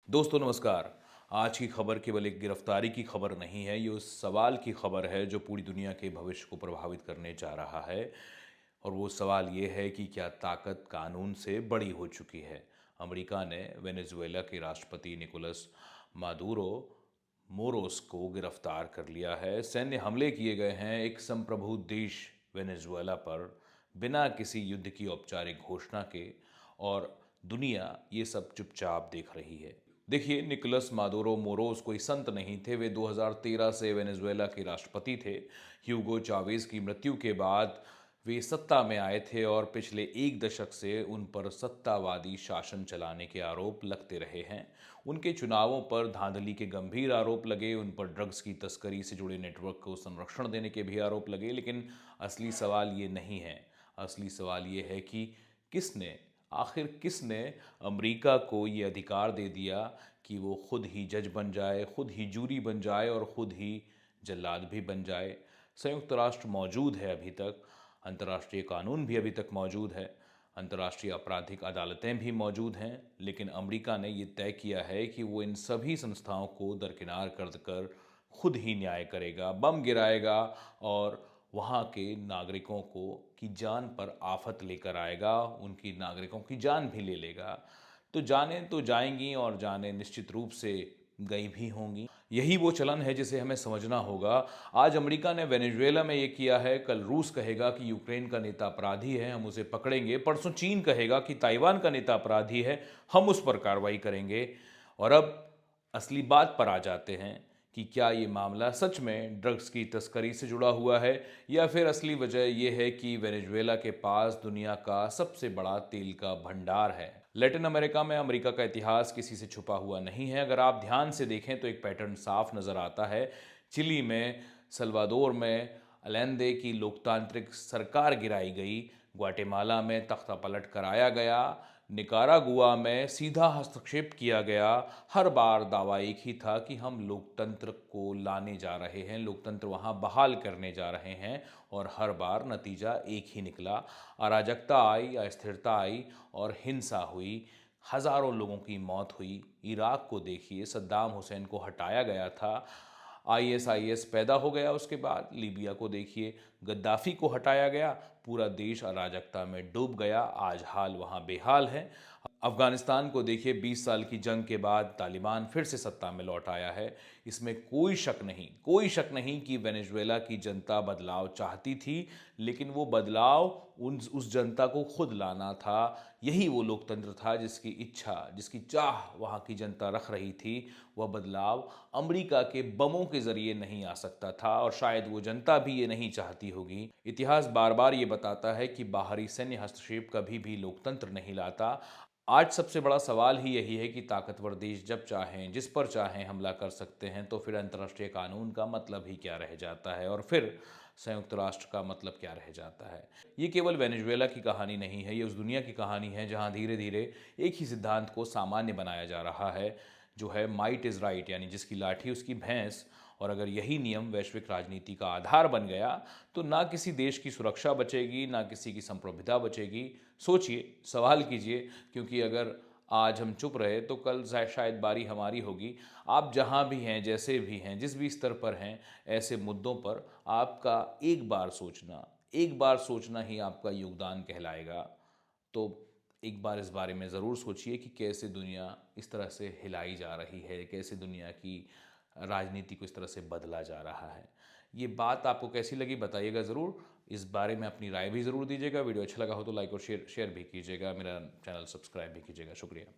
दोस्तों नमस्कार। आज की खबर केवल एक गिरफ्तारी की खबर नहीं है, ये उस सवाल की खबर है जो पूरी दुनिया के भविष्य को प्रभावित करने जा रहा है। और वो सवाल ये है कि क्या ताकत कानून से बड़ी हो चुकी है। अमेरिका ने वेनेजुएला के राष्ट्रपति निकोलस मादुरो मोरोस को गिरफ्तार कर लिया है। सैन्य हमले किए गए हैं एक संप्रभु देश वेनेजुएला पर बिना किसी युद्ध की औपचारिक घोषणा के, और दुनिया ये सब चुपचाप देख रही है। देखिए, निकोलस मादुरो मोरोस कोई संत नहीं थे। वे 2013 से वेनेजुएला के राष्ट्रपति थे। ह्यूगो चावेज की मृत्यु के बाद वे सत्ता में आए थे और पिछले एक दशक से उन पर सत्तावादी शासन चलाने के आरोप लगते रहे हैं। उनके चुनावों पर धांधली के गंभीर आरोप लगे, उन पर ड्रग्स की तस्करी से जुड़े नेटवर्क को संरक्षण देने के भी आरोप लगे। लेकिन असली सवाल ये नहीं है। असली सवाल ये है कि किसने आखिर किसने अमेरिका को ये अधिकार दे दिया कि वो खुद ही जज बन जाए, खुद ही जूरी बन जाए और खुद ही जल्लाद भी बन जाए। संयुक्त राष्ट्र मौजूद है अभी तक, अंतर्राष्ट्रीय कानून भी अभी तक मौजूद है, अंतर्राष्ट्रीय आपराधिक अदालतें भी मौजूद हैं, लेकिन अमेरिका ने ये तय किया है कि वो इन सभी संस्थाओं को दरकिनार कर खुद ही न्याय करेगा, बम गिराएगा और वहाँ के नागरिकों को की जान पर आफत लेकर आएगा, उनकी नागरिकों की जान भी ले लेगा। तो जानें तो जाएंगी और जानें निश्चित रूप से गई भी होंगी। यही वो चलन है जिसे हमें समझना होगा। आज अमेरिका ने वेनेजुएला में ये किया है, कल रूस कहेगा कि यूक्रेन का नेता अपराधी है, हम उसे पकड़ेंगे। परसों चीन कहेगा कि ताइवान का नेता अपराधी है, हम उस पर कार्रवाई करेंगे। और अब असली बात पर आ जाते हैं कि क्या ये मामला सच में ड्रग्स की तस्करी से जुड़ा हुआ है, या फिर असली वजह यह है कि वेनेजुएला के पास दुनिया का सबसे बड़ा तेल का भंडार है। लैटिन अमेरिका में अमेरिका का इतिहास किसी से छुपा हुआ नहीं है। अगर आप ध्यान से देखें तो एक पैटर्न साफ नजर आता है। चिली में, सल्वाडोर में अलेंदे की लोकतांत्रिक सरकार गिराई गई, ग्वाटेमाला में तख्ता पलट कराया गया, निकारागुआ में सीधा हस्तक्षेप किया गया। हर बार दावा एक ही था कि हम लोकतंत्र को लाने जा रहे हैं, लोकतंत्र वहाँ बहाल करने जा रहे हैं, और हर बार नतीजा एक ही निकला। अराजकता आई, अस्थिरता आई और हिंसा हुई। हजारों लोगों की मौत हुई। इराक को देखिए, सद्दाम हुसैन को हटाया गया था, आईएसआईएस पैदा हो गया। उसके बाद लीबिया को देखिए, गद्दाफी को हटाया गया, पूरा देश अराजकता में डूब गया। आज हाल वहाँ बेहाल है। अफगानिस्तान को देखिए, 20 साल की जंग के बाद तालिबान फिर से सत्ता में लौट आया है। इसमें कोई शक नहीं कि वेनेजुएला की जनता बदलाव चाहती थी, लेकिन वो बदलाव उस जनता को खुद लाना था। यही वो लोकतंत्र था जिसकी इच्छा, जिसकी चाह वहाँ की जनता रख रही थी। वह बदलाव अमेरिका के बमों के जरिए नहीं आ सकता था, और शायद वो जनता भी ये नहीं चाहती होगी। इतिहास बार बार ये बताता है कि बाहरी सैन्य हस्तक्षेप कभी भी लोकतंत्र नहीं लाता। आज सबसे बड़ा सवाल ही यही है कि ताकतवर देश जब चाहें, जिस पर चाहें हमला कर सकते हैं, तो फिर अंतर्राष्ट्रीय कानून का मतलब ही क्या रह जाता है, और फिर संयुक्त राष्ट्र का मतलब क्या रह जाता है। ये केवल वेनेजुएला की कहानी नहीं है, ये उस दुनिया की कहानी है जहां धीरे धीरे एक ही सिद्धांत को सामान्य बनाया जा रहा है, जो है माइट इज़ राइट, यानी जिसकी लाठी उसकी भैंस। और अगर यही नियम वैश्विक राजनीति का आधार बन गया, तो ना किसी देश की सुरक्षा बचेगी, ना किसी की संप्रभुता बचेगी। सोचिए, सवाल कीजिए, क्योंकि अगर आज हम चुप रहे तो कल शायद बारी हमारी होगी। आप जहाँ भी हैं, जैसे भी हैं, जिस भी स्तर पर हैं, ऐसे मुद्दों पर आपका एक बार सोचना ही आपका योगदान कहलाएगा। तो एक बार इस बारे में ज़रूर सोचिए कि कैसे दुनिया इस तरह से हिलाई जा रही है, कैसे दुनिया की राजनीति को इस तरह से बदला जा रहा है। ये बात आपको कैसी लगी बताइएगा ज़रूर। इस बारे में अपनी राय भी ज़रूर दीजिएगा। वीडियो अच्छा लगा हो तो लाइक और शेयर भी कीजिएगा। मेरा चैनल सब्सक्राइब भी कीजिएगा। शुक्रिया।